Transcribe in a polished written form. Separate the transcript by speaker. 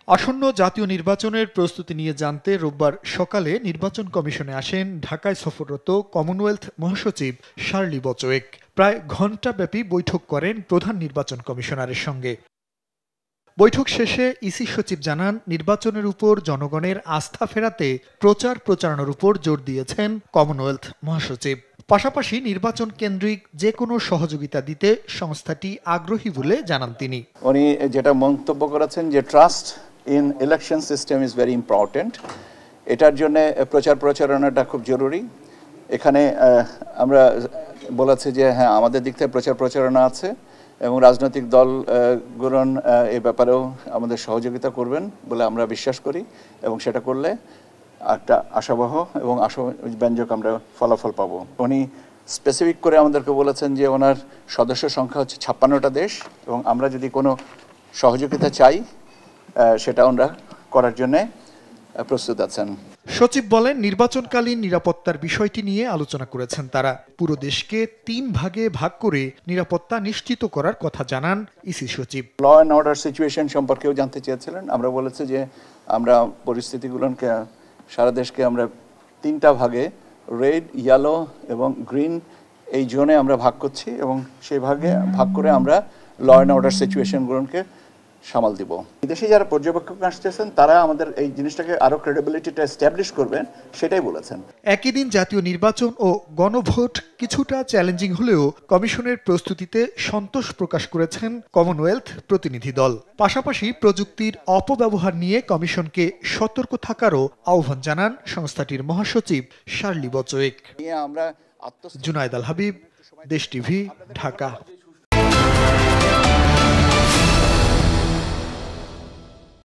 Speaker 1: আসন্ন জাতীয় নির্বাচনের প্রস্তুতি নিয়ে জানতে রোববার সকালে নির্বাচন কমিশনে আসেন ঢাকায় সফররত কমনওয়েলথ মহাসচিব শার্লি বচোয়েক। প্রায় ঘণ্টাব্যাপী বৈঠক করেন প্রধান নির্বাচন কমিশনারের সঙ্গে। বৈঠক শেষে ইসি সচিব জানান, নির্বাচনের উপর জনগণের আস্থা ফেরাতে প্রচার প্রচারণার উপর জোর দিয়েছেন কমনওয়েলথ মহাসচিব। পাশাপাশি নির্বাচন কেন্দ্রিক যে কোনো সহযোগিতা দিতে সংস্থাটি আগ্রহী বলে জানান তিনি।
Speaker 2: উনি যেটা মন্তব্য করেছেন যে trust in election system is very important, এটার জন্য প্রচার প্রচারণাটা খুব জরুরি। এখানে আমরা বলেছি যে হ্যাঁ, আমাদের দিক থেকে প্রচার প্রচারণা আছে এবং রাজনৈতিক দলগুলো এ ব্যাপারেও আমাদের সহযোগিতা করবেন বলে আমরা বিশ্বাস করি, এবং সেটা করলে একটা আশাবহ এবং আশাব্যঞ্জক আমরা ফলাফল পাবো। উনি স্পেসিফিক করে আমাদেরকে বলেছেন যে ওনার সদস্য সংখ্যা হচ্ছে 56টা দেশ, এবং আমরা যদি কোনো সহযোগিতা চাই সেটা ওনারা করার জন্য প্রস্তুত আছেন।
Speaker 1: সচিব বলেন, নির্বাচনকালীন নিরাপত্তার বিষয়টি নিয়ে আলোচনা করেছেন তারা। পুরো দেশকে 3 ভাগে ভাগ করে নিরাপত্তা নিশ্চিত করার কথা জানান ইসি সচিব।
Speaker 2: ল অ্যান্ড অর্ডার সিচুয়েশন সম্পর্কেও জানতে চেয়েছিলেন। আমরা বলেছি যে আমরা পরিস্থিতিগুলোকে সারা দেশকে আমরা 3টা ভাগে, রেড, ইয়েলো এবং গ্রিন, এই জোনে আমরা ভাগ করছি, এবং সেই ভাগে ভাগ করে আমরা ল অ্যান্ড অর্ডার সিচুয়েশনগুলোকে সামাল দিব। বিদেশে যারা পর্যবেক্ষক আসতেছেন তারা আমাদের এই জিনিসটাকে আরো ক্রেডিবিলিটিটা এস্টাবলিশ করবেন, সেটাই বলেছেন।
Speaker 1: একই দিন জাতীয় নির্বাচন ও গণভোট কিছুটা চ্যালেঞ্জিং হলেও কমিশনের প্রস্তুতিতে সন্তোষ প্রকাশ করেছেন কমনওয়েলথ প্রতিনিধি দল। পাশাপাশি প্রযুক্তির অপব্যবহার নিয়ে কমিশনকে সতর্ক থাকারও আহ্বান জানান সংস্থাটির মহাসচিব শার্লি বচোয়েক।
Speaker 2: আমরা
Speaker 1: জুনায়েদ আল হাবিব, দেশ টিভি, ঢাকা।